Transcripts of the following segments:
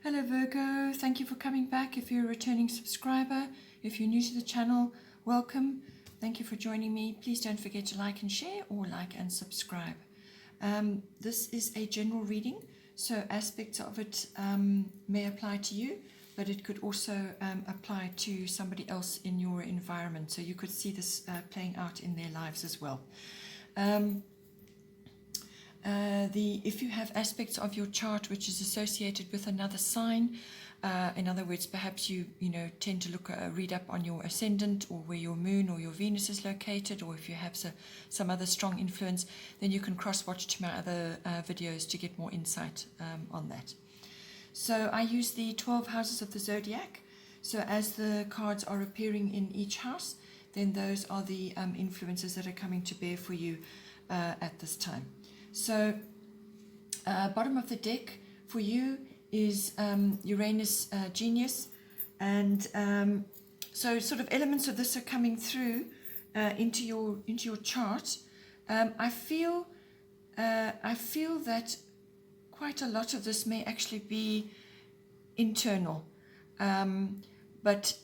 Hello Virgo, thank you for coming back. If you're a returning subscriber, if you're new to the channel, welcome. Thank you for joining me. Please don't forget to like and share or like and subscribe. This is a general reading, so aspects of it may apply to you, but it could also apply to somebody else in your environment. So you could see this playing out in their lives as well. If you have aspects of your chart which is associated with another sign, in other words, perhaps you tend to read up on your ascendant or where your moon or your Venus is located, or if you have some other strong influence, then you can cross-watch to my other videos to get more insight on that. So I use the 12 houses of the zodiac. So as the cards are appearing in each house, then those are the influences that are coming to bear for you at this time. So bottom of the deck for you is Uranus Genius, and so sort of elements of this are coming through into your chart. I feel that quite a lot of this may actually be internal, but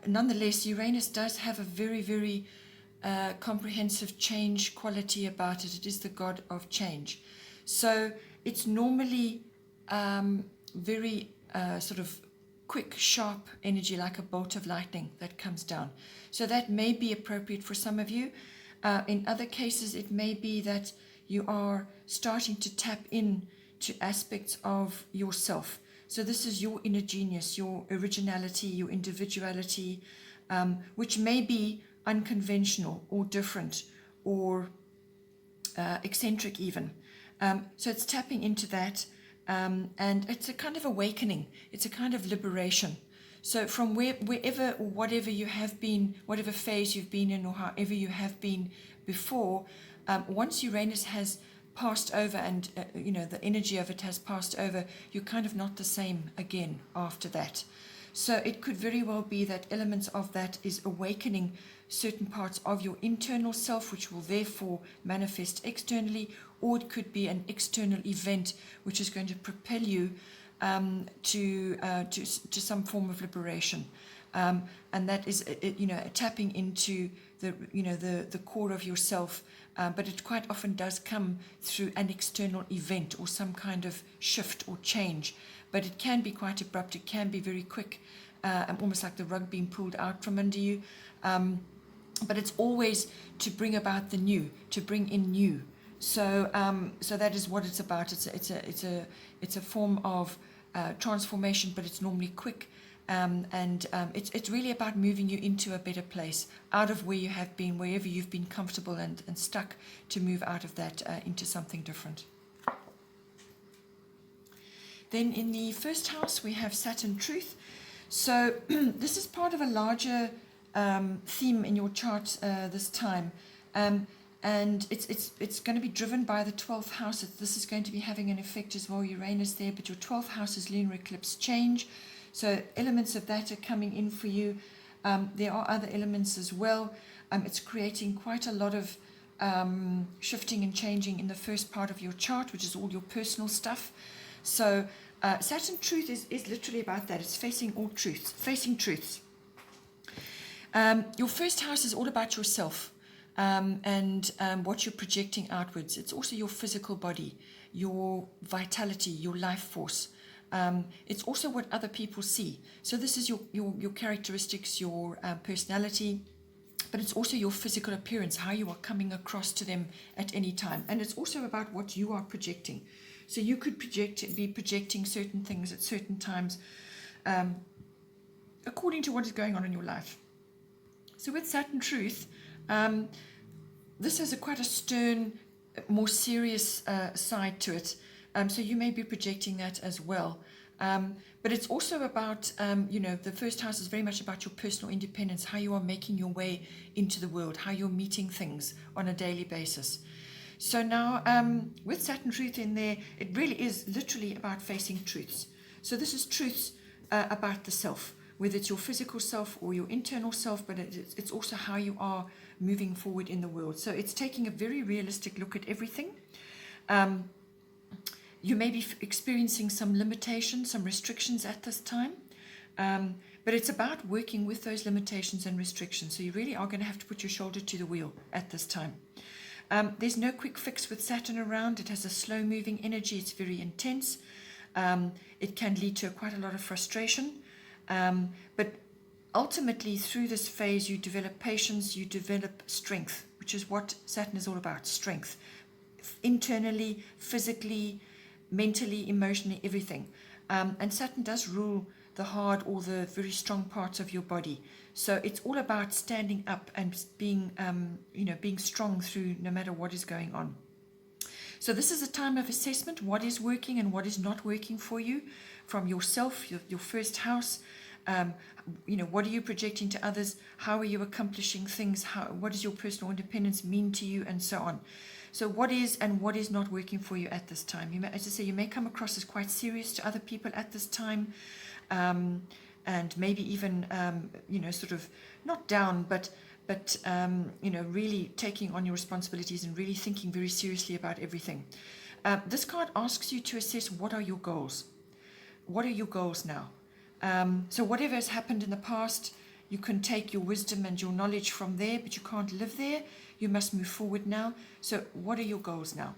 nonetheless Uranus does have a very, very comprehensive change quality about it. It is the god of change, so it's normally very sort of quick, sharp energy, like a bolt of lightning that comes down. So that may be appropriate for some of you. In other cases, it may be that you are starting to tap in to aspects of yourself. So this is your inner genius, your originality, your individuality, which may be unconventional or different or eccentric even. So it's tapping into that, and it's a kind of awakening. It's a kind of liberation. So from wherever or whatever you have been, whatever phase you've been in, or however you have been before, once Uranus has passed over and the energy of it has passed over, you're kind of not the same again after that. So it could very well be that elements of that is awakening certain parts of your internal self, which will therefore manifest externally, or it could be an external event which is going to propel you to some form of liberation, and that is tapping into the core of yourself. But it quite often does come through an external event or some kind of shift or change. But it can be quite abrupt. It can be very quick, almost like the rug being pulled out from under you. But it's always to bring about the new, to bring in new. So that is what it's about. It's a form of transformation, but it's normally quick. It's really about moving you into a better place, out of where you have been, wherever you've been comfortable and stuck, to move out of that into something different. Then in the first house we have Saturn Truth. So this is part of a larger theme in your chart this time, and it's going to be driven by the 12th house. This is going to be having an effect as well, Uranus there, but your 12th house is lunar eclipse change. So elements of that are coming in for you. There are other elements as well. It's creating quite a lot of shifting and changing in the first part of your chart, which is all your personal stuff. So Saturn Truth is literally about that. It's facing truths. Your first house is all about yourself and what you're projecting outwards. It's also your physical body, your vitality, your life force. It's also what other people see. So this is your characteristics, your personality, but it's also your physical appearance, how you are coming across to them at any time. And it's also about what you are projecting. So you could be projecting certain things at certain times according to what is going on in your life. So with Saturn Truth, this has quite a stern, more serious side to it. So you may be projecting that as well. But it's also about, the first house is very much about your personal independence, how you are making your way into the world, how you're meeting things on a daily basis. So now with Saturn Truth in there, it really is literally about facing truths. So this is truths about the self, whether it's your physical self or your internal self, but it's also how you are moving forward in the world. So it's taking a very realistic look at everything. You may be experiencing some limitations, some restrictions at this time, but it's about working with those limitations and restrictions. So you really are going to have to put your shoulder to the wheel at this time. There's no quick fix with Saturn around. It has a slow-moving energy. It's very intense. It can lead to quite a lot of frustration. But ultimately, through this phase, you develop patience, you develop strength, which is what Saturn is all about, strength. Internally, physically, mentally, emotionally, everything. And Saturn does rule the hard or the very strong parts of your body. So it's all about standing up and being, being strong through no matter what is going on. So this is a time of assessment, what is working and what is not working for you from yourself, your first house. What are you projecting to others? How are you accomplishing things? What does your personal independence mean to you, and so on? So what is and what is not working for you at this time? As I say, you may come across as quite serious to other people at this time, and maybe even, sort of not down, but really taking on your responsibilities and really thinking very seriously about everything. This card asks you to assess, what are your goals? What are your goals now? So whatever has happened in the past, you can take your wisdom and your knowledge from there, but you can't live there. You must move forward now. So what are your goals now?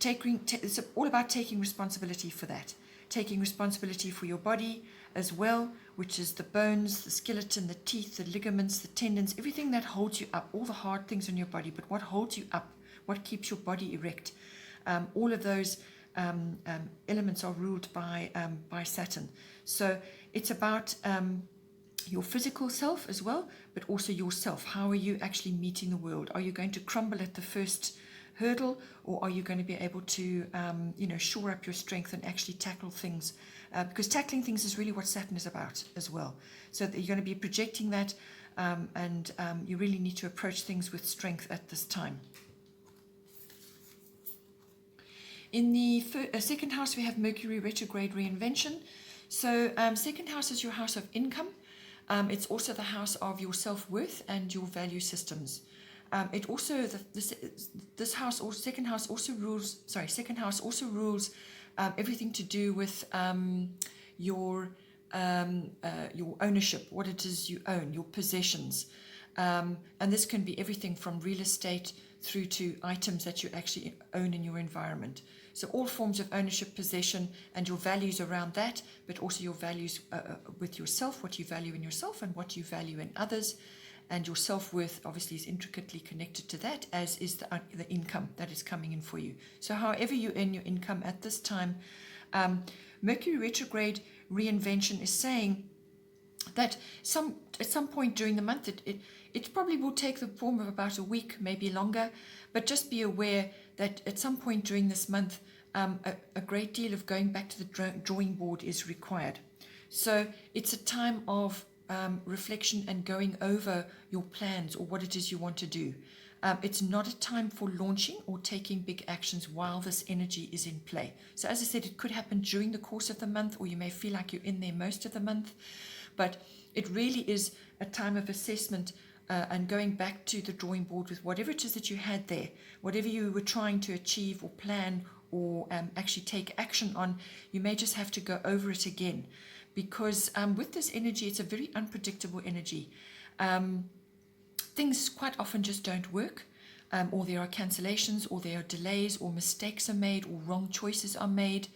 It's all about taking responsibility for that. Taking responsibility for your body as well, which is the bones, the skeleton, the teeth, the ligaments, the tendons, everything that holds you up, all the hard things in your body, but what holds you up, what keeps your body erect. All of those elements are ruled by Saturn. So it's about your physical self as well, but also yourself. How are you actually meeting the world? Are you going to crumble at the first hurdle, or are you going to be able to shore up your strength and actually tackle things? Because tackling things is really what Saturn is about as well. So that you're going to be projecting that, and you really need to approach things with strength at this time. In the second house, we have Mercury retrograde reinvention. So second house is your house of income. It's also the house of your self-worth and your value systems. It also this house or second house also rules. Second house also rules everything to do with your ownership, what it is you own, your possessions, and this can be everything from real estate through to items that you actually own in your environment. So all forms of ownership, possession, and your values around that, but also your values with yourself, what you value in yourself and what you value in others. And your self-worth obviously is intricately connected to that, as is the income that is coming in for you. So however you earn your income at this time, Mercury retrograde reinvention is saying that at some point during the month, it probably will take the form of about a week, maybe longer, but just be aware that at some point during this month, a great deal of going back to the drawing board is required. So it's a time of reflection and going over your plans or what it is you want to do. It's not a time for launching or taking big actions while this energy is in play. So as I said, it could happen during the course of the month, or you may feel like you're in there most of the month, but it really is a time of assessment and going back to the drawing board with whatever it is that you had there, whatever you were trying to achieve or plan or actually take action on. You may just have to go over it again, because with this energy, it's a very unpredictable energy. Things quite often just don't work, or there are cancellations, or there are delays, or mistakes are made, or wrong choices are made,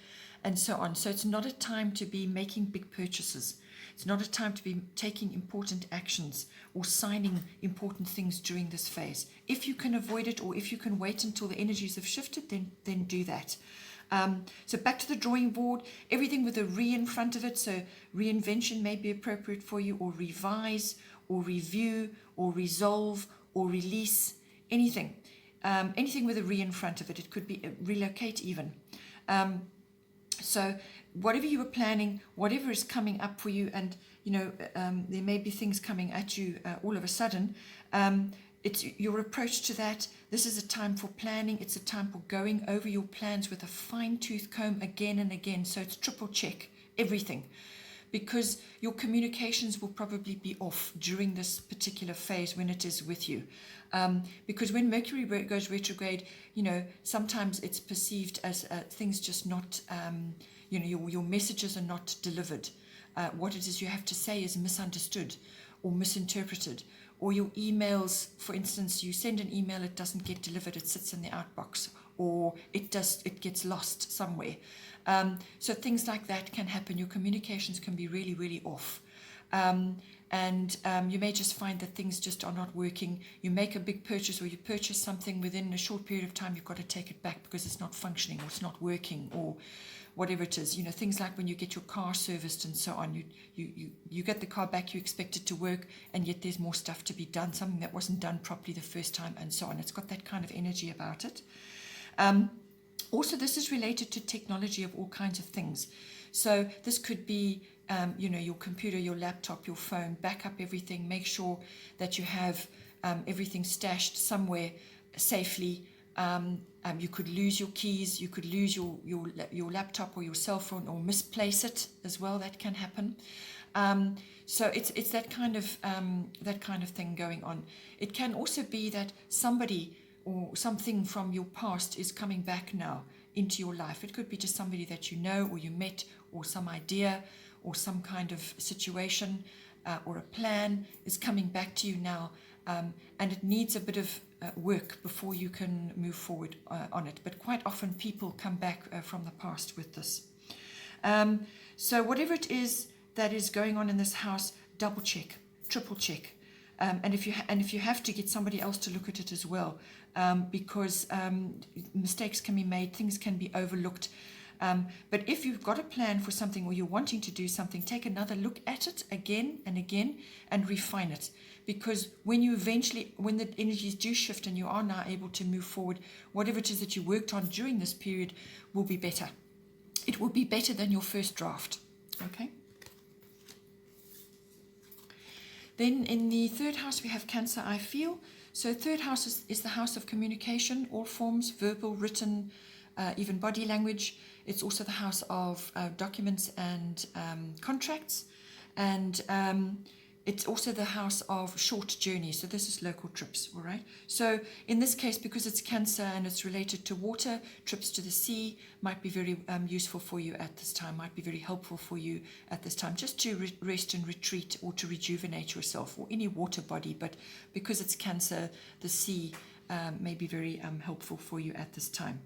and so on. So it's not a time to be making big purchases. It's not a time to be taking important actions or signing important things during this phase. If you can avoid it, or if you can wait until the energies have shifted, then do that. So back to the drawing board, everything with a re in front of it. So reinvention may be appropriate for you, or revise, or review, or resolve, or release, anything. Anything with a re in front of it. It could be relocate even. So whatever you were planning, whatever is coming up for you, and there may be things coming at you all of a sudden, it's your approach to that. This is a time for planning. It's a time for going over your plans with a fine-tooth comb again and again. So it's triple check everything, because your communications will probably be off during this particular phase when it is with you. Because when Mercury goes retrograde, sometimes it's perceived as things just not, your messages are not delivered. What it is you have to say is misunderstood or misinterpreted. Or your emails, for instance, you send an email, it doesn't get delivered, it sits in the outbox, or it gets lost somewhere. So things like that can happen. Your communications can be really, really off. And you may just find that things just are not working. You make a big purchase, or you purchase something, within a short period of time you've got to take it back because it's not functioning or it's not working, or whatever it is. Things like when you get your car serviced and so on, you get the car back, you expect it to work, and yet there's more stuff to be done, something that wasn't done properly the first time, and so on. It's got that kind of energy about it. Also, this is related to technology of all kinds of things. So this could be, your computer, your laptop, your phone. Back up everything. Make sure that you have everything stashed somewhere safely. You could lose your keys. You could lose your laptop or your cell phone, or misplace it as well. That can happen. So it's that kind of thing going on. It can also be that somebody or something from your past is coming back now into your life. It could be just somebody that you know or you met, or some idea or some kind of situation or a plan is coming back to you now, and it needs a bit of work before you can move forward on it. But quite often people come back from the past with this. So whatever it is that is going on in this house, double check, triple check. And if you have to, get somebody else to look at it as well, because mistakes can be made, things can be overlooked. But if you've got a plan for something, or you're wanting to do something, take another look at it again and again and refine it. Because when the energies do shift and you are now able to move forward, whatever it is that you worked on during this period will be better. It will be better than your first draft. Okay? Then in the third house, we have Cancer, I feel. So third house is the house of communication, all forms, verbal, written, even body language. It's also the house of documents and contracts. And it's also the house of short journeys. So this is local trips, all right? So in this case, because it's Cancer and it's related to water, trips to the sea might be very useful for you at this time, might be very helpful for you at this time, just to rest and retreat, or to rejuvenate yourself, or any water body. But because it's Cancer, the sea may be very helpful for you at this time.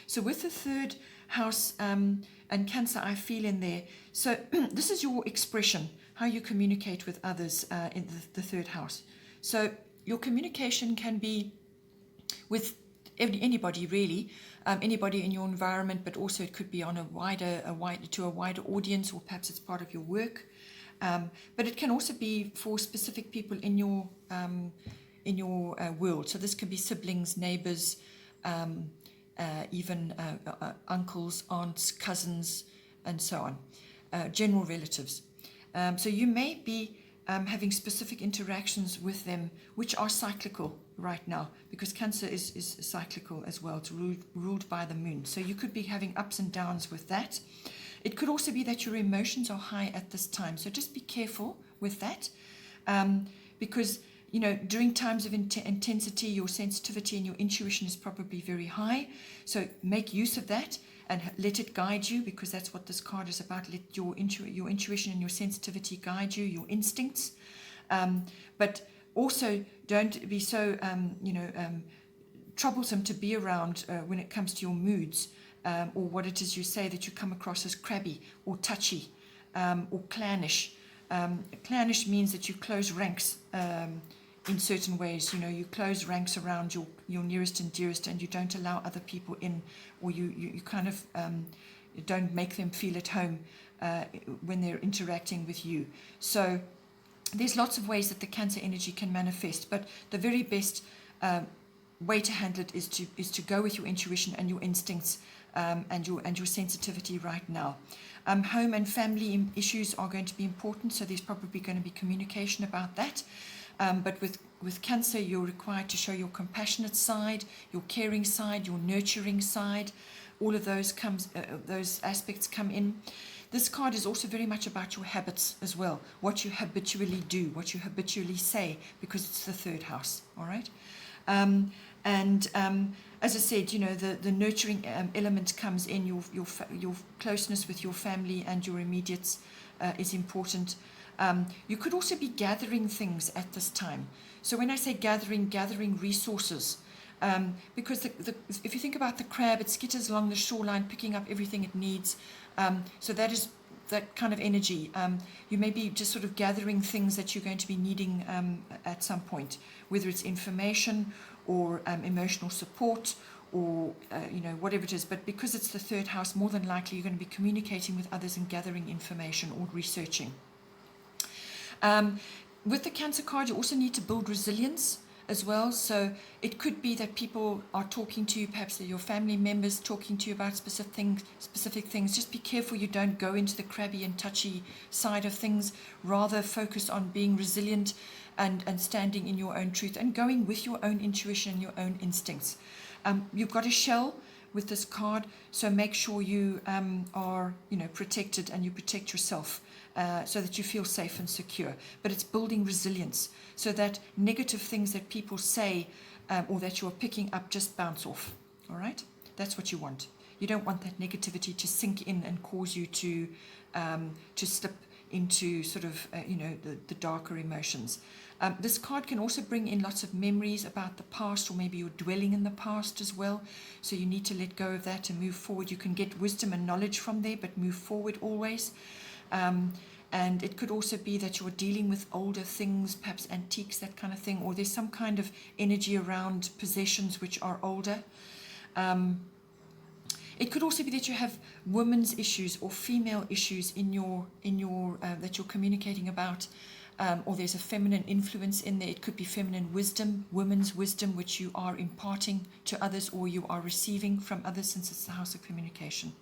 So with the third house and Cancer, I feel in there. So this is your expression, how you communicate with others in the third house. So your communication can be with anybody really, anybody in your environment, but also it could be on a wider audience, or perhaps it's part of your work. But it can also be for specific people in your world. So this could be siblings, neighbors, even uncles, aunts, cousins, and so on, general relatives. So you may be having specific interactions with them, which are cyclical right now, because Cancer is cyclical as well. It's ruled by the moon. So you could be having ups and downs with that. It could also be that your emotions are high at this time. So just be careful with that, because during times of intensity, your sensitivity and your intuition is probably very high. So make use of that and let it guide you, because that's what this card is about. Let your intuition and your sensitivity guide you, your instincts. But also don't be so troublesome to be around when it comes to your moods, or what it is you say, that you come across as crabby or touchy or clannish. Clannish means that you close ranks in certain ways. You close ranks around your nearest and dearest, and you don't allow other people in, or you kind of don't make them feel at home when they're interacting with you. So there's lots of ways that the Cancer energy can manifest, but the very best way to handle it is to go with your intuition and your instincts, and your sensitivity right now. Home and family issues are going to be important, so there's probably going to be communication about that. But with Cancer, you're required to show your compassionate side, your caring side, your nurturing side. All of those aspects come in. This card is also very much about your habits as well, what you habitually do, what you habitually say, because it's the third house, all right? As I said, you know, the nurturing element comes in, your closeness with your family and your immediates is important. You could also be gathering things at this time. So when I say gathering resources, because if you think about the crab, it skitters along the shoreline, picking up everything it needs. So that is that kind of energy. You may be just sort of gathering things that you're going to be needing at some point, whether it's information or emotional support or you know, whatever it is. But because it's the third house, more than likely you're going to be communicating with others and gathering information or researching. With the Cancer card, you also need to build resilience as well. So it could be that people are talking to you, perhaps your family members talking to you about specific things. Just be careful you don't go into the crabby and touchy side of things. Rather focus on being resilient and standing in your own truth and going with your own intuition and your own instincts. You've got a shell with this card, so make sure you are, you know, protected, and you protect yourself so that you feel safe and secure. But it's building resilience so that negative things that people say or that you're picking up just bounce off. All right, that's what you want. You don't want that negativity to sink in and cause you to slip into sort of you know, the darker emotions. This card can also bring in lots of memories about the past, or maybe you're dwelling in the past as well. So you need to let go of that and move forward. You can get wisdom and knowledge from there, but move forward always. And it could also be that you're dealing with older things, perhaps antiques, that kind of thing, or there's some kind of energy around possessions which are older. It could also be that you have women's issues or female issues in your that you're communicating about, or there's a feminine influence in there. It could be feminine wisdom, women's wisdom, which you are imparting to others or you are receiving from others, since it's the house of communication.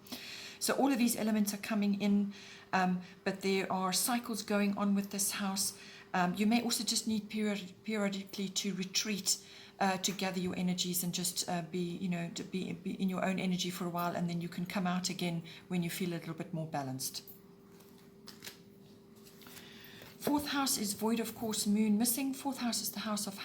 So all of these elements are coming in, but there are cycles going on with this house. You may also just need periodically to retreat, to gather your energies and just be in your own energy for a while, and then you can come out again when you feel a little bit more balanced. Fourth house is void of course, moon missing. Fourth house is the house of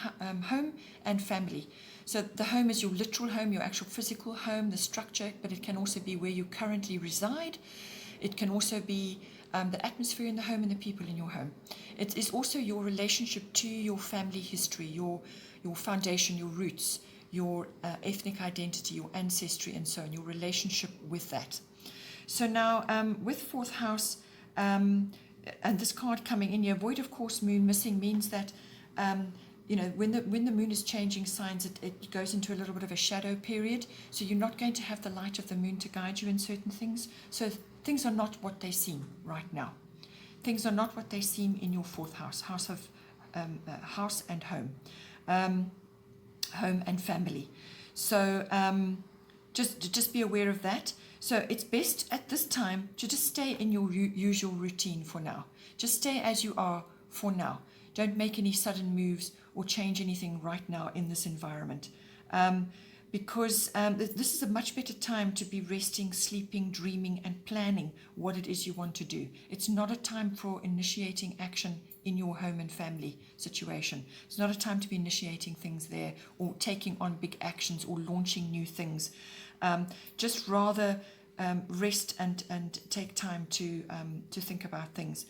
home and family. So the home is your literal home, your actual physical home, the structure, but it can also be where you currently reside. It can also be the atmosphere in the home and the people in your home. It is also your relationship to your family history, your foundation, your roots, your ethnic identity, your ancestry, and so on, your relationship with that. So now with fourth house, and this card coming in here, void of course, moon missing, means that you know, when the moon is changing signs, it goes into a little bit of a shadow period. So you're not going to have the light of the moon to guide you in certain things. So things are not what they seem right now. Things are not what they seem in your fourth house, house and home, home and family. So just be aware of that. So it's best at this time to just stay in your usual routine for now. Just stay as you are for now. Don't make any sudden moves or change anything right now in this environment. Because this is a much better time to be resting, sleeping, dreaming, and planning what it is you want to do. It's not a time for initiating action in your home and family situation. It's not a time to be initiating things there or taking on big actions or launching new things. Just rather rest and take time to think about things.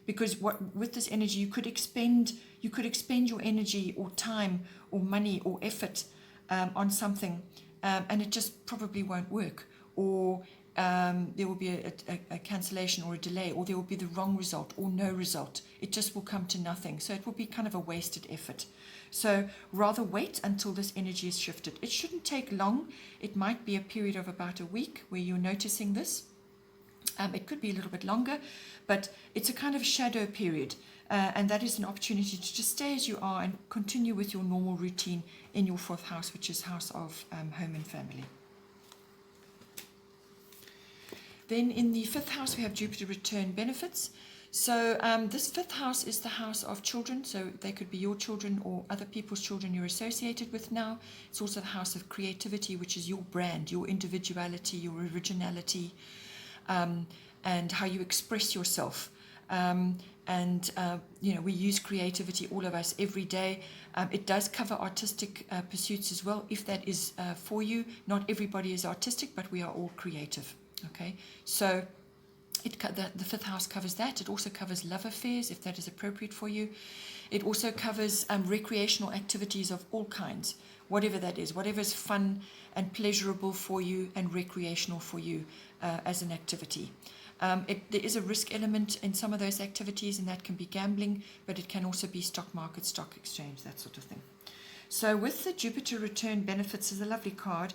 Because with this energy, you could expend your energy or time or money or effort on something, and it just probably won't work, or there will be a cancellation or a delay, or there will be the wrong result or no result. It just will come to nothing. So it will be kind of a wasted effort. So rather wait until this energy is shifted. It shouldn't take long. It might be a period of about a week where you're noticing this. It could be a little bit longer, but it's a kind of shadow period. And that is an opportunity to just stay as you are and continue with your normal routine in your fourth house, which is house of home and family. Then in the fifth house, we have Jupiter return benefits. So this fifth house is the house of children. So they could be your children or other people's children you're associated with now. It's also the house of creativity, which is your brand, your individuality, your originality. and how you express yourself. We use creativity, all of us, every day. It does cover artistic pursuits as well, if that is for you. Not everybody is artistic, but we are all creative. Okay, so the fifth house covers that. It also covers love affairs, if that is appropriate for you. It also covers recreational activities of all kinds, whatever that is, whatever is fun and pleasurable for you and recreational for you as an activity. There is a risk element in some of those activities, and that can be gambling, but it can also be stock market, stock exchange, that sort of thing. So with the Jupiter return benefits is a lovely card.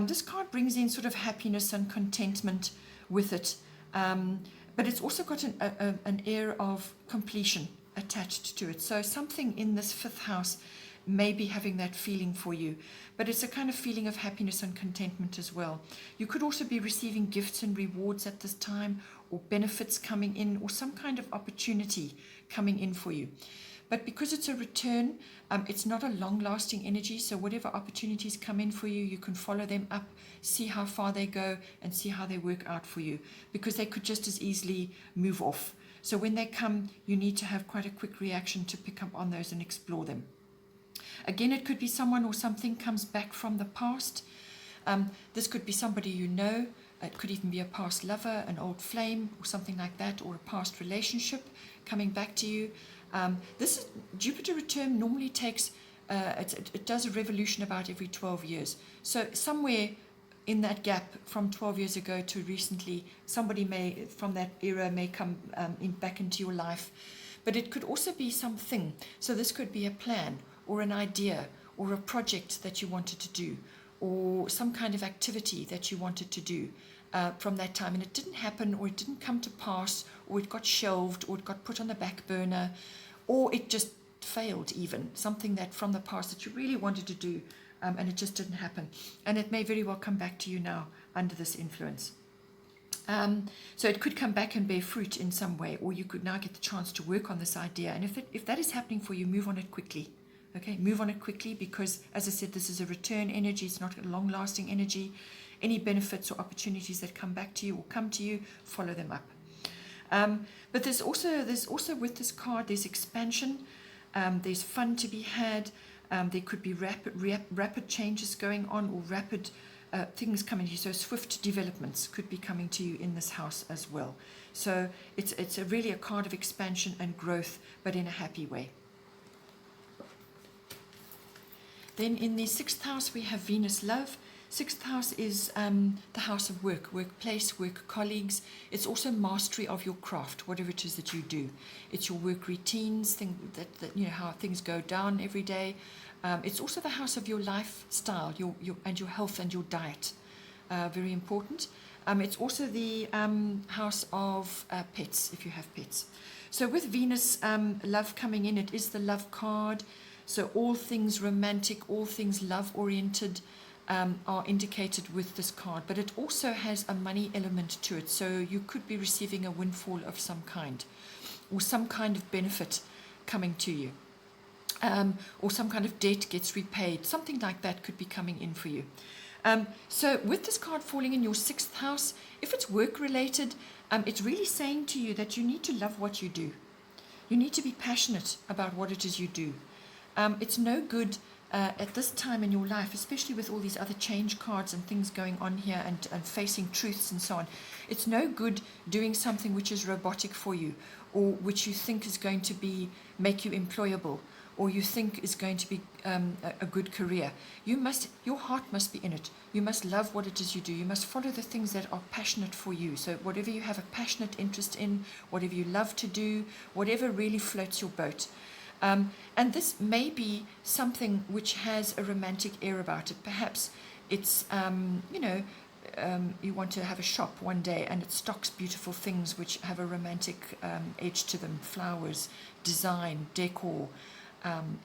This card brings in sort of happiness and contentment with it, but it's also got an air of completion attached to it. So something in this fifth house may be having that feeling for you, but it's a kind of feeling of happiness and contentment as well. You could also be receiving gifts and rewards at this time, or benefits coming in, or some kind of opportunity coming in for you. But because it's a return, it's not a long-lasting energy, so whatever opportunities come in for you, you can follow them up, see how far they go, and see how they work out for you, because they could just as easily move off. So when they come, you need to have quite a quick reaction to pick up on those and explore them. Again, it could be someone or something comes back from the past. This could be somebody you know. It could even be a past lover, an old flame, or something like that, or a past relationship coming back to you. This Jupiter return normally takes, it does a revolution about every 12 years. So somewhere in that gap from 12 years ago to recently, somebody may, from that era, may come back into your life. But it could also be something. So this could be a plan, or an idea, or a project that you wanted to do, or some kind of activity that you wanted to do from that time, and it didn't happen, or it didn't come to pass, or it got shelved, or it got put on the back burner, or it just failed even, something that from the past that you really wanted to do, and it just didn't happen. And it may very well come back to you now under this influence. So it could come back and bear fruit in some way, or you could now get the chance to work on this idea. And if that is happening for you, move on it quickly. Okay, move on it quickly, because, as I said, this is a return energy. It's not a long-lasting energy. Any benefits or opportunities that come back to you or come to you, follow them up. But there's also with this card, there's expansion. There's fun to be had. There could be rapid changes going on, or rapid things coming to you. So swift developments could be coming to you in this house as well. So it's really a card of expansion and growth, but in a happy way. Then in the sixth house, we have Venus love. Sixth house is the house of work, workplace, work colleagues. It's also mastery of your craft, whatever it is that you do. It's your work routines, that you know how things go down every day. It's also the house of your lifestyle, your health and your diet. Very important. It's also the house of pets, if you have pets. So with Venus love coming in, it is the love card. So all things romantic, all things love-oriented are indicated with this card. But it also has a money element to it. So you could be receiving a windfall of some kind, or some kind of benefit coming to you. Or some kind of debt gets repaid. Something like that could be coming in for you. So with this card falling in your sixth house, if it's work-related, it's really saying to you that you need to love what you do. You need to be passionate about what it is you do. It's no good at this time in your life, especially with all these other change cards and things going on here, and facing truths and so on. It's no good doing something which is robotic for you, or which you think is going to make you employable, or you think is going to be a good career. Your heart must be in it. You must love what it is you do. You must follow the things that are passionate for you. So whatever you have a passionate interest in, whatever you love to do, whatever really floats your boat. And this may be something which has a romantic air about it. Perhaps it's, you want to have a shop one day and it stocks beautiful things which have a romantic edge to them. Flowers, design, decor,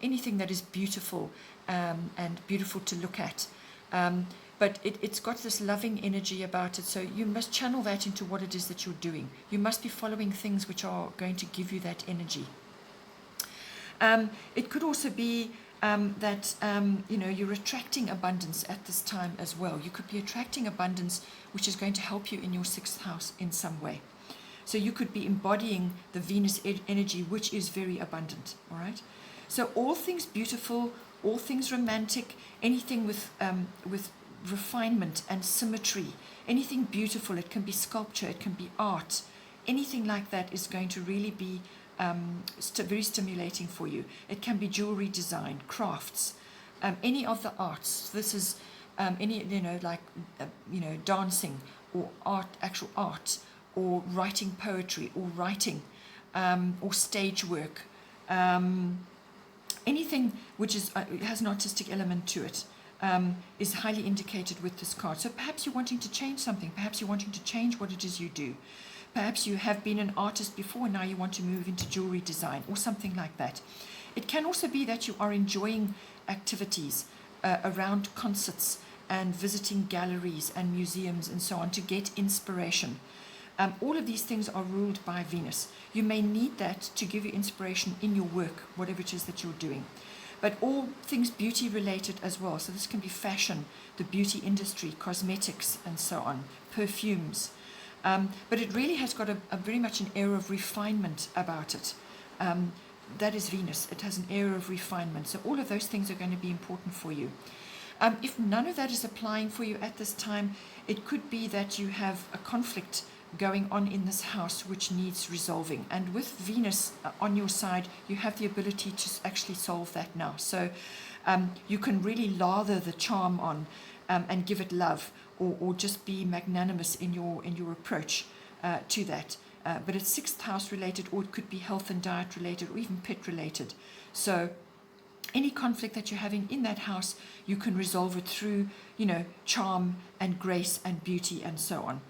anything that is beautiful and beautiful to look at. But it's got this loving energy about it. So you must channel that into what it is that you're doing. You must be following things which are going to give you that energy. It could also be that you're attracting abundance at this time as well. You could be attracting abundance which is going to help you in your sixth house in some way. So you could be embodying the Venus energy, which is very abundant, all right? So all things beautiful, all things romantic, anything with refinement and symmetry, anything beautiful, it can be sculpture, it can be art, anything like that is going to really be very stimulating for you. It can be jewelry design, crafts, any of the arts. This is any, dancing or art, actual art, or writing poetry, or writing, or stage work, anything which has an artistic element to it. Is highly indicated with this card. So perhaps you're wanting to change something. Perhaps you're wanting to change what it is you do. Perhaps you have been an artist before and now you want to move into jewelry design or something like that. It can also be that you are enjoying activities around concerts and visiting galleries and museums and so on to get inspiration. All of these things are ruled by Venus. You may need that to give you inspiration in your work, whatever it is that you're doing. But all things beauty related as well. So this can be fashion, the beauty industry, cosmetics, and so on, perfumes. But it really has got a very much an air of refinement about it. That is Venus. It has an air of refinement. So all of those things are going to be important for you. If none of that is applying for you at this time, it could be that you have a conflict going on in this house which needs resolving. And with Venus on your side, you have the ability to actually solve that now. So you can really lather the charm on and give it love, or just be magnanimous in your approach to that. But it's sixth house related, or it could be health and diet related, or even pet related. So any conflict that you're having in that house, you can resolve it through, charm and grace and beauty and so on.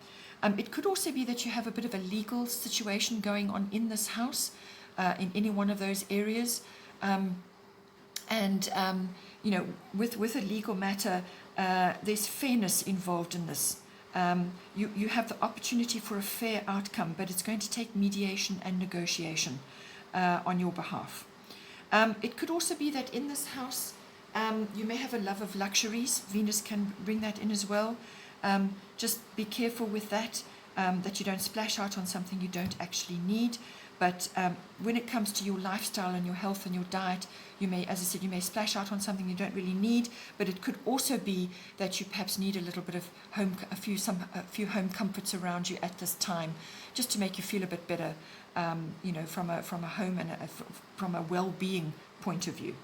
It could also be that you have a bit of a legal situation going on in this house, in any one of those areas. With a legal matter, there's fairness involved in this. You have the opportunity for a fair outcome, but it's going to take mediation and negotiation on your behalf. It could also be that in this house, you may have a love of luxuries. Venus can bring that in as well. Just be careful with that, that you don't splash out on something you don't actually need. But when it comes to your lifestyle and your health and your diet, you may, as I said, you may splash out on something you don't really need. But it could also be that you perhaps need a little bit of a few home comforts around you at this time, just to make you feel a bit better, from a home and from a well-being point of view.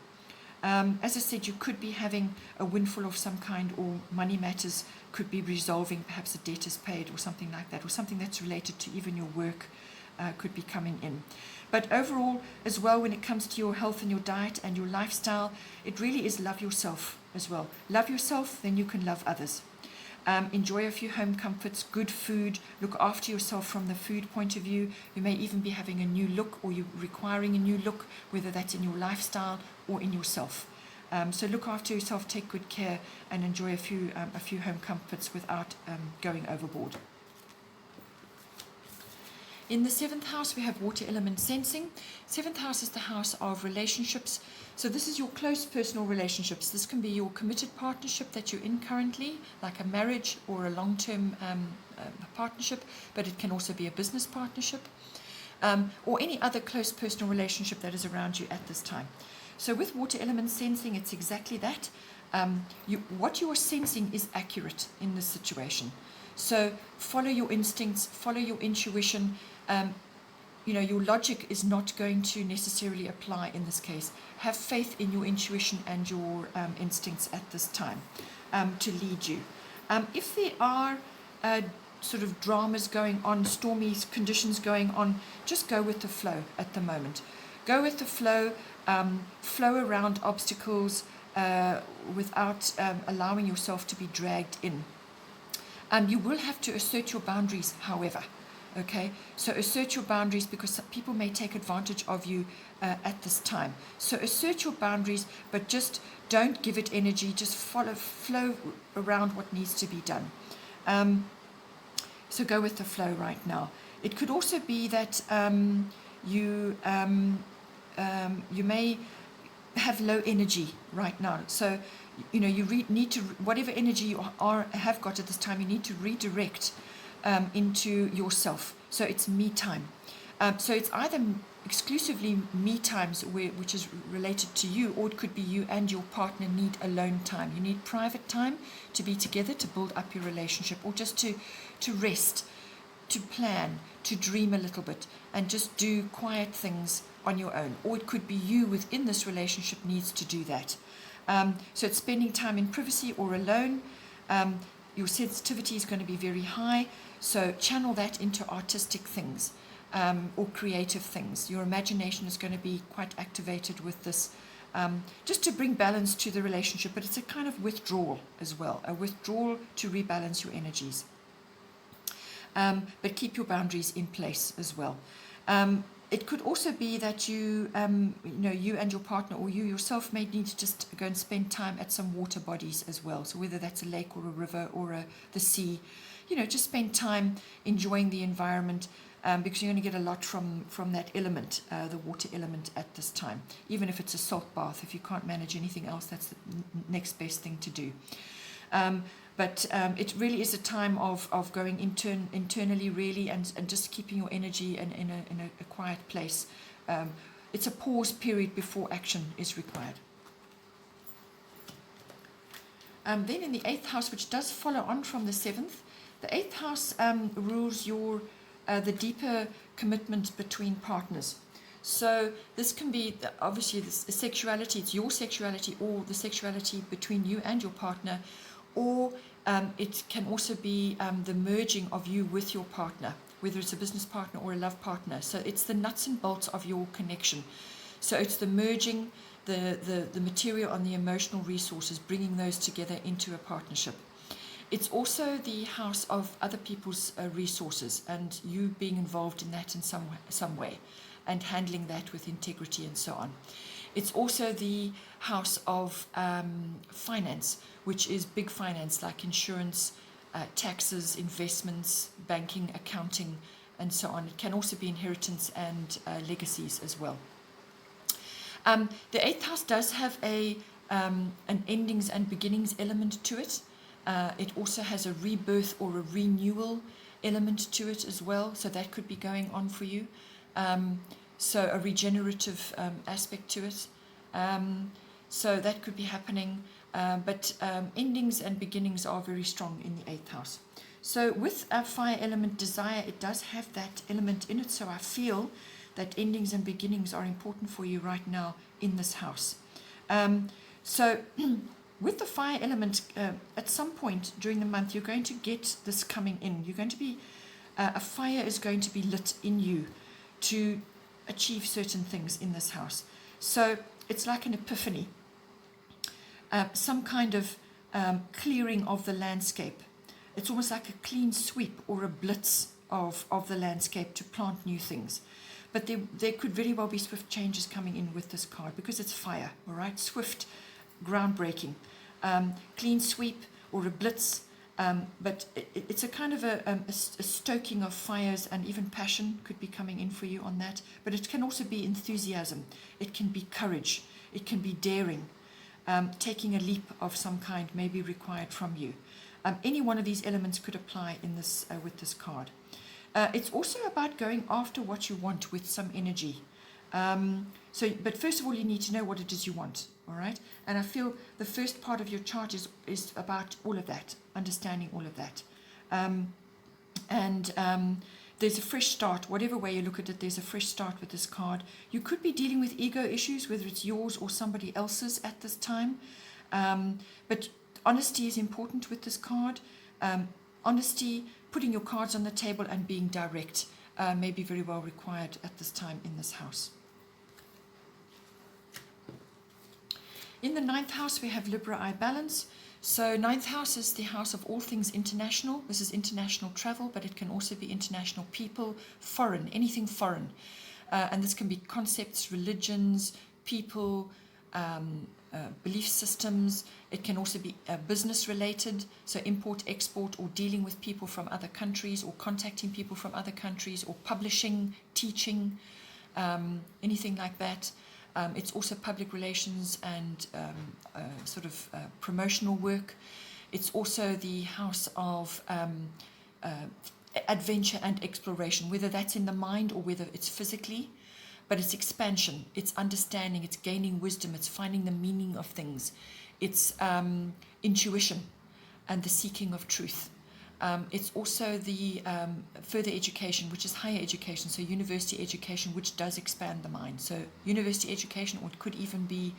As I said, you could be having a windfall of some kind, or money matters could be resolving, perhaps a debt is paid or something like that, or something that's related to even your work could be coming in. But overall, as well, when it comes to your health and your diet and your lifestyle, it really is love yourself as well. Love yourself, then you can love others. Enjoy a few home comforts, good food, look after yourself from the food point of view. You may even be having a new look, or you're requiring a new look, whether that's in your lifestyle or in yourself. So look after yourself, take good care, and enjoy a few home comforts without going overboard. In the seventh house, we have water element sensing. Seventh house is the house of relationships. So this is your close personal relationships. This can be your committed partnership that you're in currently, like a marriage or a long-term partnership, but it can also be a business partnership, or any other close personal relationship that is around you at this time. So with water element sensing, it's exactly that. What you are sensing is accurate in this situation. So follow your instincts, follow your intuition. Your logic is not going to necessarily apply in this case. Have faith in your intuition and your instincts at this time to lead you. If there are sort of dramas going on, stormy conditions going on, just go with the flow at the moment. Go with the flow, flow around obstacles without allowing yourself to be dragged in. You will have to assert your boundaries, however. Okay, so assert your boundaries, because people may take advantage of you at this time. So assert your boundaries, but just don't give it energy. Just flow around what needs to be done. So go with the flow right now. It could also be that you may have low energy right now. So you need to, whatever energy you have got at this time, you need to redirect into yourself. So it's me time. So it's either exclusively me times, which is related to you, or it could be you and your partner need alone time. You need private time to be together, to build up your relationship, or just to rest, to plan, to dream a little bit, and just do quiet things on your own. Or it could be you within this relationship needs to do that. So it's spending time in privacy or alone. Your sensitivity is going to be very high, so channel that into artistic things. Or creative things. Your imagination is going to be quite activated with this, just to bring balance to the relationship, but it's a kind of withdrawal as well, a withdrawal to rebalance your energies. But keep your boundaries in place as well. It could also be that you and your partner or you yourself may need to just go and spend time at some water bodies as well. So whether that's a lake or a river or the sea, just spend time enjoying the environment. Because you're going to get a lot from that element, the water element at this time. Even if it's a salt bath, if you can't manage anything else, that's the next best thing to do. But it really is a time of going internally, really, and just keeping your energy in a quiet place. It's a pause period before action is required. Then in the 8th house, which does follow on from the 7th, the 8th house rules the deeper commitment between partners. So this can be, obviously, the sexuality, it's your sexuality or the sexuality between you and your partner, or it can also be the merging of you with your partner, whether it's a business partner or a love partner. So it's the nuts and bolts of your connection. So it's the merging, the material and the emotional resources, bringing those together into a partnership. It's also the house of other people's resources and you being involved in that in some way and handling that with integrity and so on. It's also the house of finance, which is big finance like insurance, taxes, investments, banking, accounting, and so on. It can also be inheritance and legacies as well. The 8th house does have an endings and beginnings element to it. It also has a rebirth or a renewal element to it as well, so that could be going on for you. So a regenerative aspect to it. So that could be happening, but endings and beginnings are very strong in the 8th house. So with a fire element desire, it does have that element in it, so I feel that endings and beginnings are important for you right now in this house. With the fire element, at some point during the month, you're going to get this coming in. You're going to be, a fire is going to be lit in you to achieve certain things in this house. So it's like an epiphany, some kind of clearing of the landscape. It's almost like a clean sweep or a blitz of the landscape to plant new things. But there could very well be swift changes coming in with this card because it's fire, all right? Swift, groundbreaking. Clean sweep or a blitz, but it's a kind of a stoking of fires, and even passion could be coming in for you on that. But it can also be enthusiasm. It can be courage. It can be daring. Taking a leap of some kind may be required from you. Any one of these elements could apply in this with this card. It's also about going after what you want with some energy. But first of all, you need to know what it is you want, all right? And I feel the first part of your chart is about all of that, understanding all of that. There's a fresh start. Whatever way you look at it, there's a fresh start with this card. You could be dealing with ego issues, whether it's yours or somebody else's at this time. But honesty is important with this card. Honesty, putting your cards on the table and being direct may be very well required at this time in this house. In the 9th house, we have Libra I balance. So 9th house is the house of all things international. This is international travel, but it can also be international people, foreign, anything foreign. And this can be concepts, religions, people, belief systems. It can also be business related, so import, export, or dealing with people from other countries, or contacting people from other countries, or publishing, teaching, anything like that. It's also public relations and promotional work. It's also the house of adventure and exploration, whether that's in the mind or whether it's physically, but it's expansion, it's understanding, it's gaining wisdom, it's finding the meaning of things, it's intuition and the seeking of truth. It's also the further education, which is higher education, so university education, which does expand the mind. So university education, or it could even be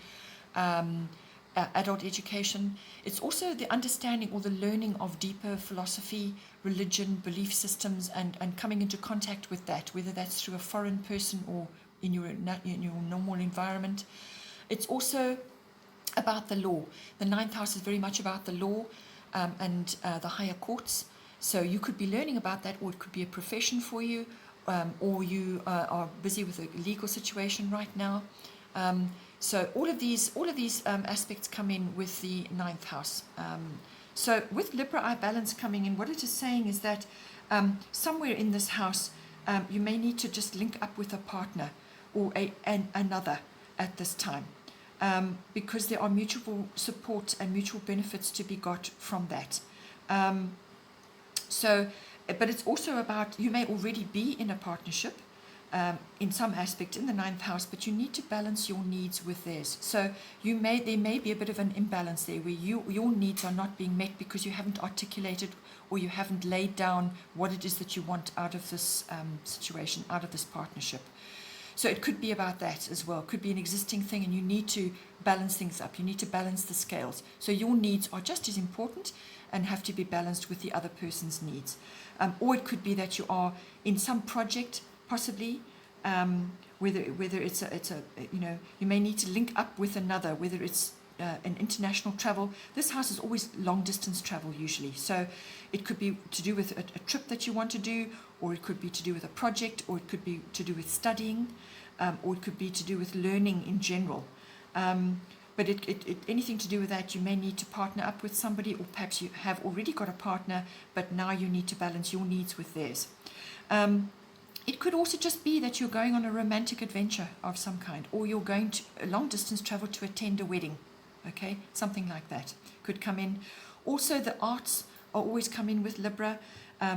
adult education. It's also the understanding or the learning of deeper philosophy, religion, belief systems, and coming into contact with that, whether that's through a foreign person or in your normal environment. It's also about the law. The ninth house is very much about the law and the higher courts. So you could be learning about that, or it could be a profession for you, or you are busy with a legal situation right now. So all of these aspects come in with the ninth house. So with Libra I balance coming in, what it is saying is that somewhere in this house, you may need to just link up with a partner or another at this time, because there are mutual support and mutual benefits to be got from that. But it's also about, you may already be in a partnership in some aspect in the ninth house, but you need to balance your needs with theirs. So there may be a bit of an imbalance there where your needs are not being met because you haven't articulated or you haven't laid down what it is that you want out of this situation, out of this partnership. So it could be about that as well. It could be an existing thing and you need to balance things up. You need to balance the scales. So your needs are just as important and have to be balanced with the other person's needs. Or it could be that you are in some project, possibly, whether it's a you may need to link up with another, whether it's an international travel. This house is always long distance travel usually. So it could be to do with a trip that you want to do, or it could be to do with a project, or it could be to do with studying, or it could be to do with learning in general. But anything to do with that, you may need to partner up with somebody, or perhaps you have already got a partner, but now you need to balance your needs with theirs. It could also just be that you're going on a romantic adventure of some kind, or you're going to a long distance travel to attend a wedding. Okay, something like that could come in. Also, the arts are always come in with Libra.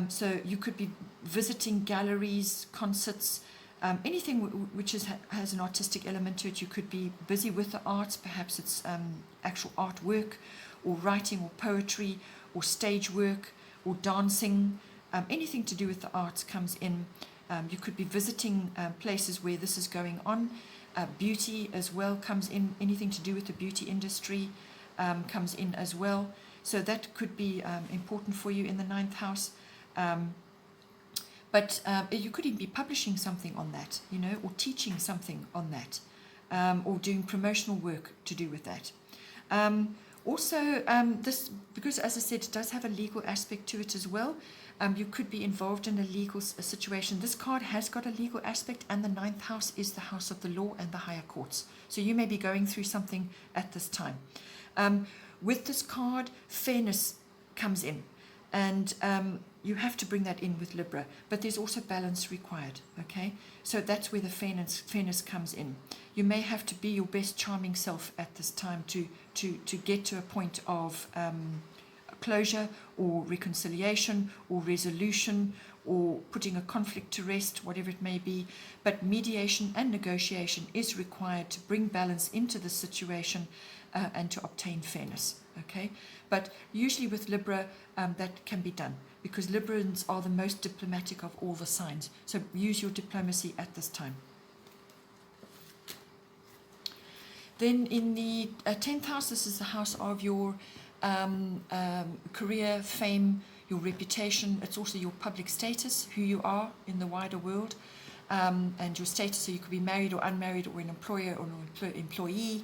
So you could be visiting galleries, concerts, anything which has an artistic element to it. You could be busy with the arts. Perhaps it's actual artwork, or writing, or poetry, or stage work, or dancing. Anything to do with the arts comes in. You could be visiting places where this is going on. Beauty as well comes in. Anything to do with the beauty industry comes in as well. So that could be important for you in the ninth house. But you could even be publishing something on that, or teaching something on that, or doing promotional work to do with that. Also, this, because as I said, it does have a legal aspect to it as well. You could be involved in a legal situation. This card has got a legal aspect, and the ninth house is the house of the law and the higher courts. So you may be going through something at this time. With this card, fairness comes in, and you have to bring that in with Libra, but there's also balance required, okay? So that's where the fairness comes in. You may have to be your best charming self at this time to get to a point of closure or reconciliation or resolution or putting a conflict to rest, whatever it may be. But mediation and negotiation is required to bring balance into the situation and to obtain fairness, okay? But usually with Libra, that can be done because Librans are the most diplomatic of all the signs. So use your diplomacy at this time. Then in the 10th house, this is the house of your career, fame, your reputation. It's also your public status, who you are in the wider world, and your status. So you could be married or unmarried, or an employer or an employee,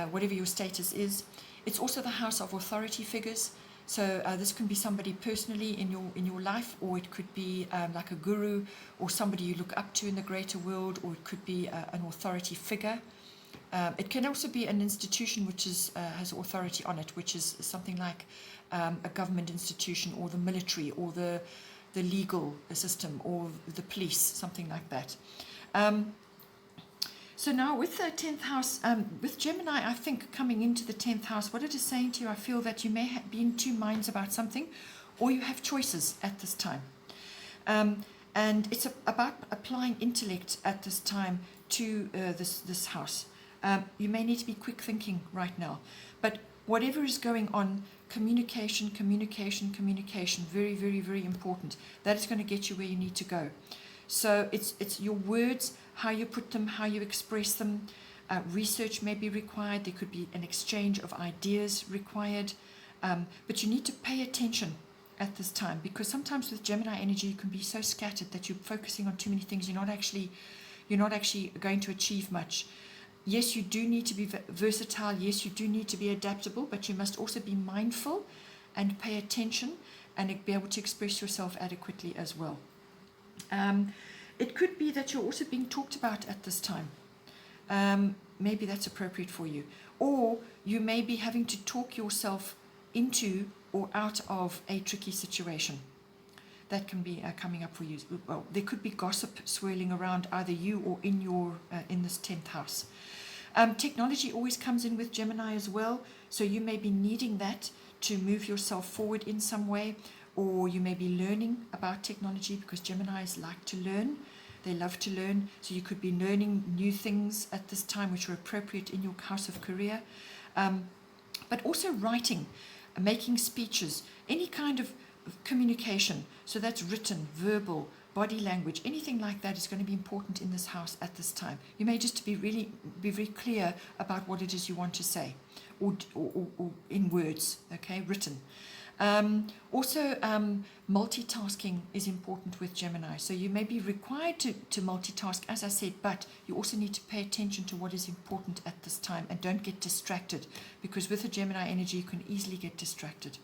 whatever your status is. It's also the house of authority figures. So this can be somebody personally in your life, or it could be like a guru or somebody you look up to in the greater world, or it could be an authority figure. It can also be an institution which has authority on it, which is something like a government institution, or the military, or the legal system, or the police, something like that. So now with the 10th house, with Gemini, I think coming into the 10th house, what it is saying to you, I feel that you may be in two minds about something, or you have choices at this time. And it's about applying intellect at this time to this house. You may need to be quick thinking right now, but whatever is going on, communication, very, very, very important. That is going to get you where you need to go. So it's your words, how you put them, how you express them. Research may be required. There could be an exchange of ideas required. But you need to pay attention at this time, because sometimes with Gemini energy you can be so scattered that you're focusing on too many things. You're not actually going to achieve much. Yes, you do need to be versatile. Yes, you do need to be adaptable, but you must also be mindful and pay attention and be able to express yourself adequately as well. It could be that you're also being talked about at this time. Maybe that's appropriate for you. Or you may be having to talk yourself into or out of a tricky situation. That can be coming up for you. Well, there could be gossip swirling around either you or in this 10th house. Technology always comes in with Gemini as well, so you may be needing that to move yourself forward in some way, or you may be learning about technology, because Geminis like to learn. They love to learn, so you could be learning new things at this time which are appropriate in your house of career. But also writing, making speeches, any kind of communication. So that's written, verbal, body language, anything like that is going to be important in this house at this time. You may just be very clear about what it is you want to say, or in words, okay, written. Also, multitasking is important with Gemini. So you may be required to multitask, as I said, but you also need to pay attention to what is important at this time and don't get distracted, because with the Gemini energy, you can easily get distracted.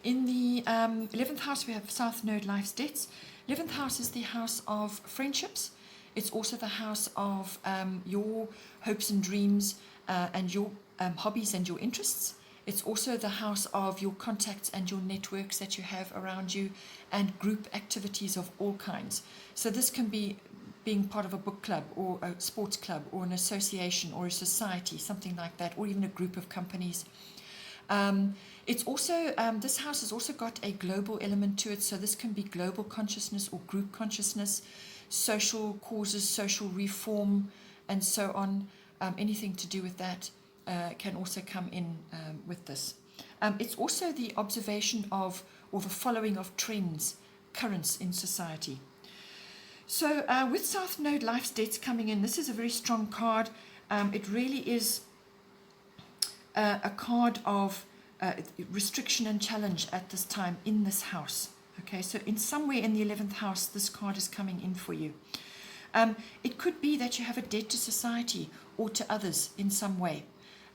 In the 11th house, we have South Node, Life's Debts. 11th house is the house of friendships. It's also the house of your hopes and dreams and your hobbies and your interests. It's also the house of your contacts and your networks that you have around you, and group activities of all kinds. So this can be being part of a book club or a sports club or an association or a society, something like that, or even a group of companies. It's also, this house has also got a global element to it, so this can be global consciousness or group consciousness, social causes, social reform, and so on. Anything to do with that can also come in with this. It's also the observation of, or the following of trends, currents in society. So with South Node, Life's Debts coming in, this is a very strong card. It really is a card of restriction and challenge at this time in this house. Okay, so in somewhere in the 11th house, this card is coming in for you. It could be that you have a debt to society or to others in some way,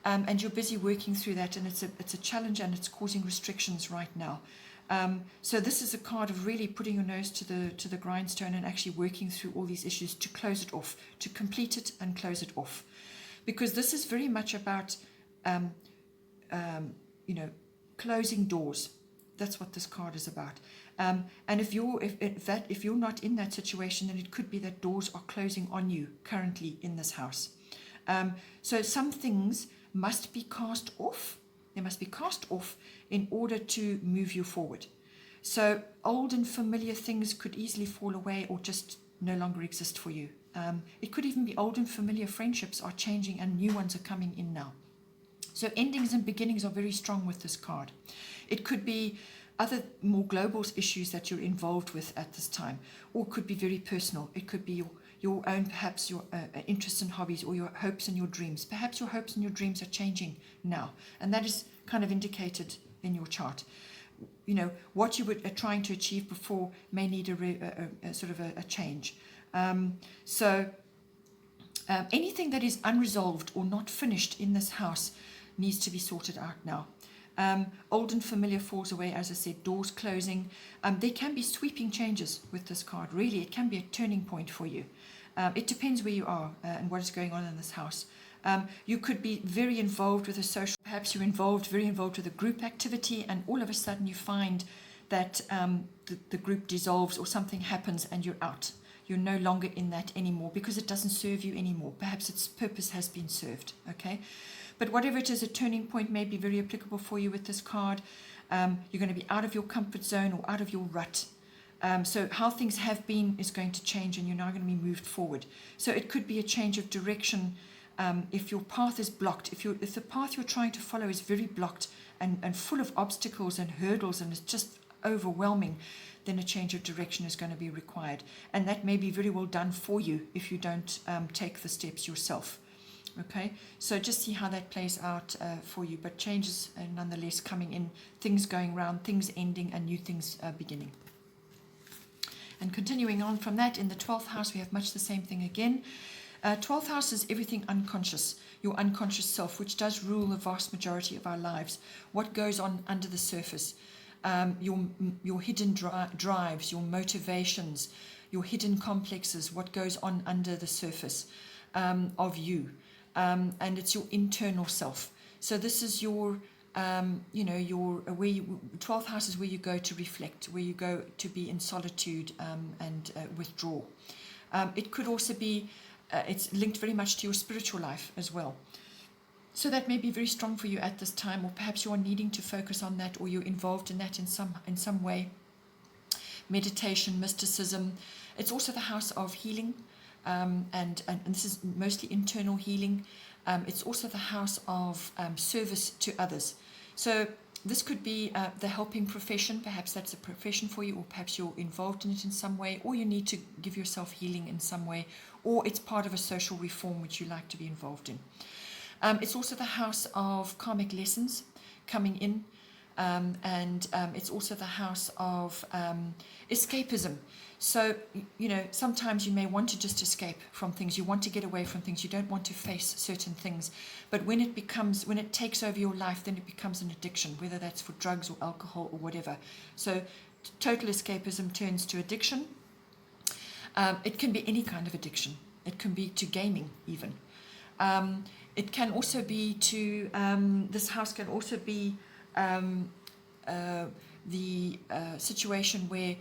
and you're busy working through that, and it's a challenge and it's causing restrictions right now. So this is a card of really putting your nose to the grindstone and actually working through all these issues to close it off, to complete it and close it off, because this is very much about closing doors. That's what this card is about. And if you're not in that situation, then it could be that doors are closing on you currently in this house. So some things must be cast off. They must be cast off in order to move you forward. So old and familiar things could easily fall away or just no longer exist for you. It could even be old and familiar friendships are changing and new ones are coming in now. So endings and beginnings are very strong with this card. It could be other more global issues that you're involved with at this time, or it could be very personal. It could be your own, perhaps your interests and hobbies, or your hopes and your dreams. Perhaps your hopes and your dreams are changing now, and that is kind of indicated in your chart. You know, what you were trying to achieve before may need a sort of a change. Anything that is unresolved or not finished in this house needs to be sorted out now. Old and familiar falls away, as I said, doors closing. There can be sweeping changes with this card. Really, it can be a turning point for you. It depends where you are and what is going on in this house. You could be very involved with a social, perhaps you're very involved with a group activity, and all of a sudden you find that the group dissolves or something happens and you're out. You're no longer in that anymore because it doesn't serve you anymore. Perhaps its purpose has been served, okay? But whatever it is, a turning point may be very applicable for you with this card. You're going to be out of your comfort zone or out of your rut. So how things have been is going to change, and you're now going to be moved forward. So it could be a change of direction. If your path is blocked, if the path you're trying to follow is very blocked and full of obstacles and hurdles and it's just overwhelming, then a change of direction is going to be required. And that may be very well done for you if you don't take the steps yourself. Okay, so just see how that plays out for you. But changes nonetheless coming in, things going round, things ending, and new things beginning. And continuing on from that, in the 12th house, we have much the same thing again. 12th house is everything unconscious, your unconscious self, which does rule the vast majority of our lives. What goes on under the surface, your hidden drives, your motivations, your hidden complexes, what goes on under the surface of you. And it's your internal self. So this is your, your 12th house is where you go to reflect, where you go to be in solitude and withdraw. It could also be, it's linked very much to your spiritual life as well. So that may be very strong for you at this time, or perhaps you are needing to focus on that, or you're involved in that in some way. Meditation, mysticism. It's also the house of healing, and this is mostly internal healing. It's also the house of service to others. So this could be the helping profession. Perhaps that's a profession for you, or perhaps you're involved in it in some way, or you need to give yourself healing in some way, or it's part of a social reform which you like to be involved in. It's also the house of karmic lessons coming in, and it's also the house of escapism. So, sometimes you may want to just escape from things. You want to get away from things. You don't want to face certain things. But when it takes over your life, then it becomes an addiction, whether that's for drugs or alcohol or whatever. So total escapism turns to addiction. It can be any kind of addiction. It can be to gaming even. It can also be to, this house can also be the situation where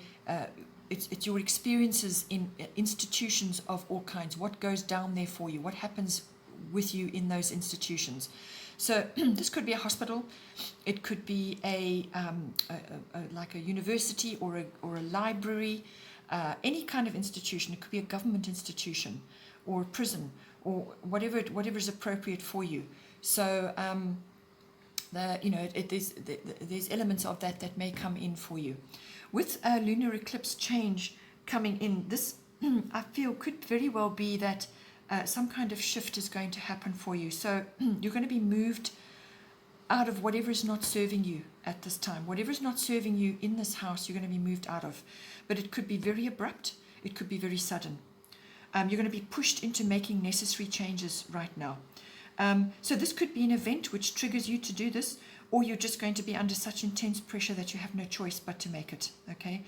it's your experiences in institutions of all kinds. What goes down there for you? What happens with you in those institutions? So this could be a hospital. It could be like a university or a library, any kind of institution. It could be a government institution or a prison, or whatever is appropriate for you. So there's elements of that may come in for you. With a lunar eclipse change coming in, this I feel could very well be that some kind of shift is going to happen for you. So you're going to be moved out of whatever is not serving you at this time. Whatever is not serving you in this house, you're going to be moved out of. But it could be very abrupt. It could be very sudden. You're going to be pushed into making necessary changes right now. So this could be an event which triggers you to do this, or you're just going to be under such intense pressure that you have no choice but to make it. Okay,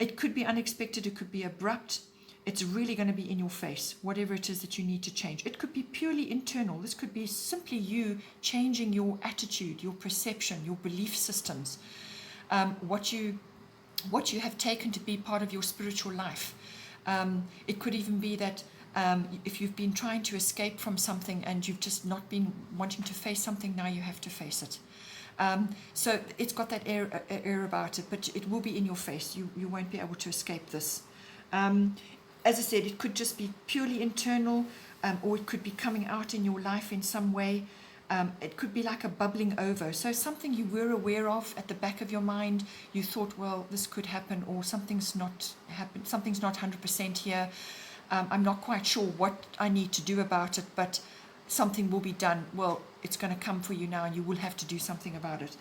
it could be unexpected. It could be abrupt. It's really going to be in your face, whatever it is that you need to change. It could be purely internal. This could be simply you changing your attitude, your perception, your belief systems, what you have taken to be part of your spiritual life. It could even be that if you've been trying to escape from something and you've just not been wanting to face something, now you have to face it. So it's got that air about it, but it will be in your face. You won't be able to escape this. As I said, it could just be purely internal, or it could be coming out in your life in some way. It could be like a bubbling over. So something you were aware of at the back of your mind, you thought, well, this could happen, or something's not happened. Something's not 100% here. I'm not quite sure what I need to do about it, but something will be done. Well, it's going to come for you now, and you will have to do something about it.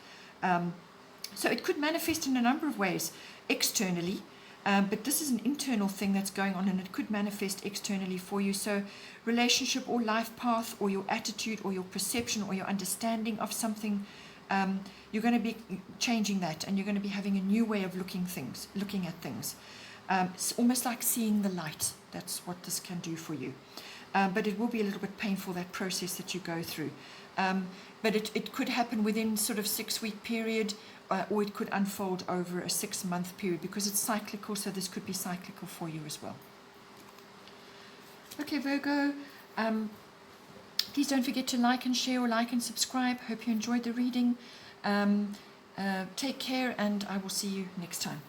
So it could manifest in a number of ways externally, but this is an internal thing that's going on, and it could manifest externally for you. So relationship or life path, or your attitude or your perception or your understanding of something, you're going to be changing that, and you're going to be having a new way of looking at things. It's almost like seeing the light. That's what this can do for you. But it will be a little bit painful, that process that you go through. But it could happen within sort of 6-week period, or it could unfold over a 6-month period, because it's cyclical, so this could be cyclical for you as well. Okay, Virgo, please don't forget to like and share, or like and subscribe. Hope you enjoyed the reading. Take care, and I will see you next time.